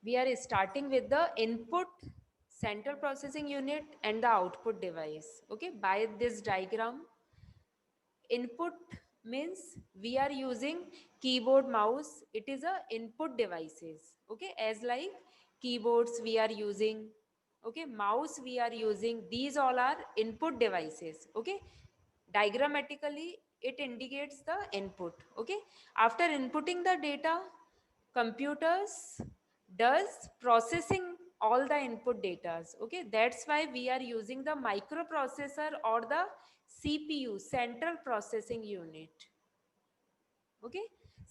we are starting with the input central processing unit and the output device. Okay, by this diagram, input means we are using keyboard, mouse, it is a input devices. Okay, as like keyboards we are using, okay, mouse we are using, these all are input devices. Okay, diagrammatically it indicates the input. Okay, after inputting the data, computers does processing all the input datas. Okay, that's why we are using the microprocessor or the CPU, central processing unit. Okay,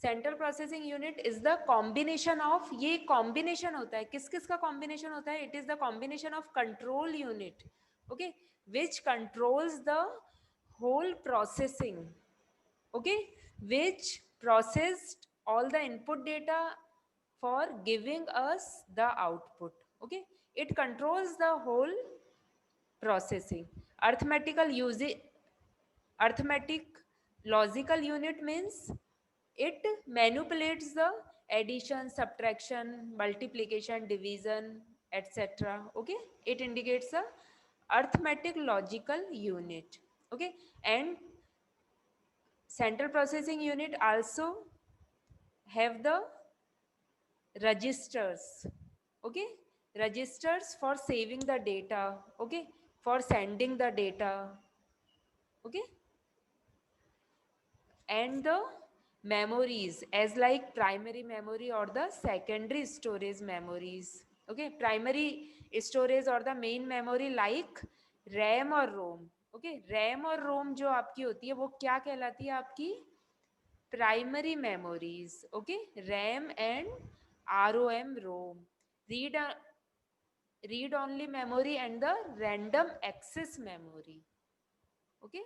central processing unit is the combination of, ये combination होता है, किस किस का combination होता है, it is the combination of control unit, okay, which controls the whole processing, okay, which processed all the input data for giving us the output. Okay, it controls the whole processing. Arithmetical using, arithmetic logical unit means it manipulates the addition, subtraction, multiplication, division, etc. Okay, it indicates a arithmetic logical unit. Okay, and central processing unit also have the registers. Okay, registers for saving the data, okay, for sending the data. Okay, and the memories as like primary memory or the secondary storage memories. Okay, primary storage or the main memory like RAM और ROM. Okay, RAM और ROM जो आपकी होती है वो क्या कहलाती है, आपकी primary memories. Okay, RAM and ROM, ROM, read read only memory and the random access memory. Okay,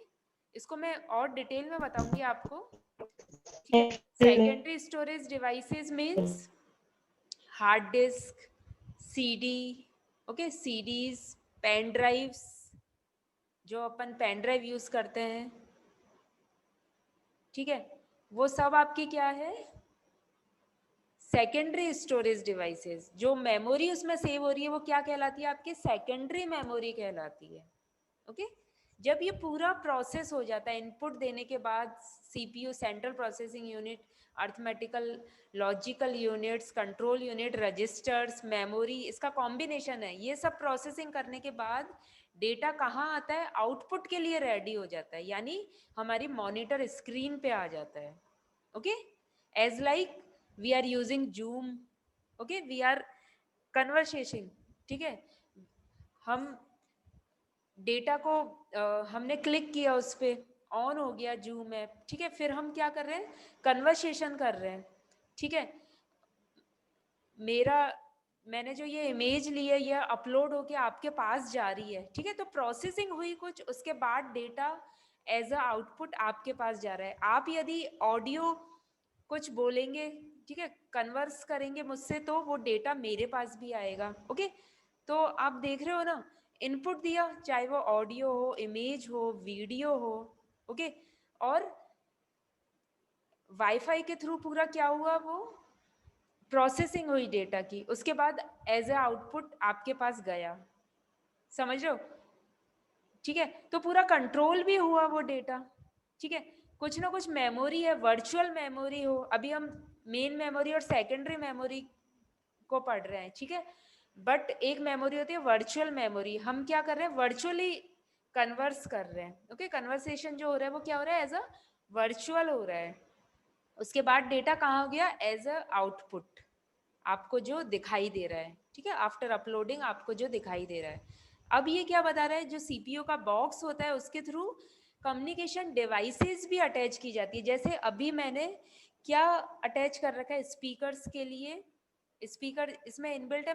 इसको मैं और डिटेल में बताऊंगी आपको. ठीक है, secondary storage devices means hard disk, CD, okay, CDs, pen drives, जो अपन पेन ड्राइव यूज करते हैं, ठीक है, वो सब आपकी क्या है, सेकेंडरी स्टोरेज डिवाइसेस. जो मेमोरी उसमें सेव हो रही है वो क्या कहलाती है, आपकी सेकेंडरी मेमोरी कहलाती है. ओके, जब ये पूरा प्रोसेस हो जाता है इनपुट देने के बाद, CPU, central processing unit, arithmetical logical units, control unit, registers, memory, इसका कॉम्बिनेशन है, ये सब प्रोसेसिंग करने के बाद डेटा कहाँ आता है, आउटपुट के लिए रेडी हो जाता है, यानी हमारी मॉनिटर स्क्रीन पे आ जाता है. Okay, as like we are using Zoom. Okay, we are conversation. ठीक है, हम डेटा को हमने क्लिक किया, उस पर ऑन हो गया जूम ऐप. ठीक है, फिर हम क्या कर रहे हैं, कन्वर्सेशन कर रहे हैं. ठीक है, मेरा, मैंने जो ये इमेज ली है ये अपलोड होके आपके पास जा रही है. ठीक है, तो प्रोसेसिंग हुई कुछ, उसके बाद डेटा एज अ आउटपुट आपके पास जा रहा है. आप यदि ऑडियो कुछ बोलेंगे, ठीक है, कन्वर्स करेंगे मुझसे, तो वो डेटा मेरे पास भी आएगा. ओके, तो आप देख रहे हो ना, इनपुट दिया, चाहे वो ऑडियो हो, इमेज हो, वीडियो हो. ओके, और वाईफाई के थ्रू पूरा क्या हुआ, वो प्रोसेसिंग हुई डेटा की, उसके बाद एज ए आउटपुट आपके पास गया. समझ रहे हो? ठीक है, तो पूरा कंट्रोल भी हुआ वो डेटा. ठीक है, कुछ ना कुछ मेमोरी है, वर्चुअल मेमोरी हो, अभी हम मेन मेमोरी और सेकेंडरी मेमोरी को पढ़ रहे हैं. ठीक है, बट एक मेमोरी होती है वर्चुअल मेमोरी, हम क्या कर रहे हैं, वर्चुअली कन्वर्स कर रहे हैं. ओके, कन्वर्सेशन जो हो रहा है वो क्या हो रहा है, एज अ वर्चुअल हो रहा है. उसके बाद डेटा कहाँ हो गया, एज अ आउटपुट, आपको जो दिखाई दे रहा है. ठीक है, आफ्टर अपलोडिंग आपको जो दिखाई दे रहा है. अब ये क्या बता रहा है, जो सीपीयू का बॉक्स होता है उसके थ्रू कम्युनिकेशन डिवाइसेस भी अटैच की जाती है. जैसे अभी मैंने क्या अटैच कर रखा है, स्पीकर्स के लिए स्पीकर इसमें इनबिल्ट है.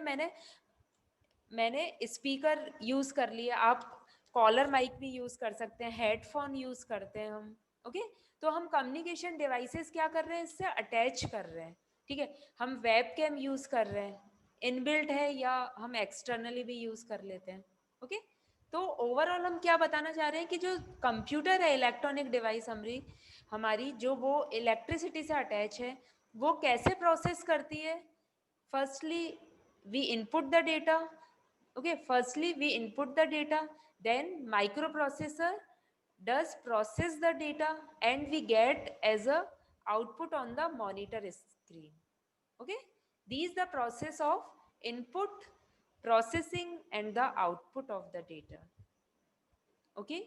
मैंने स्पीकर यूज कर लिया, आप कॉलर माइक भी यूज कर सकते हैं, हेडफोन यूज करते हैं हम. ओके, तो हम कम्युनिकेशन डिवाइसेस क्या कर रहे हैं, इससे अटैच कर रहे हैं. ठीक है, हम वेब कैम यूज कर रहे हैं, इनबिल्ट है, या हम एक्सटर्नली भी यूज कर लेते हैं. ओके, तो ओवरऑल हम क्या बताना चाह रहे हैं कि जो कंप्यूटर है, इलेक्ट्रॉनिक डिवाइस हमारी हमारी जो वो इलेक्ट्रिसिटी से अटैच है, वो कैसे प्रोसेस करती है. Firstly we input the data. Okay, firstly we input the data, then microprocessor does process the data, and we get as a output on the monitor screen. Okay, these the process of input, processing, and the output of the data. Okay,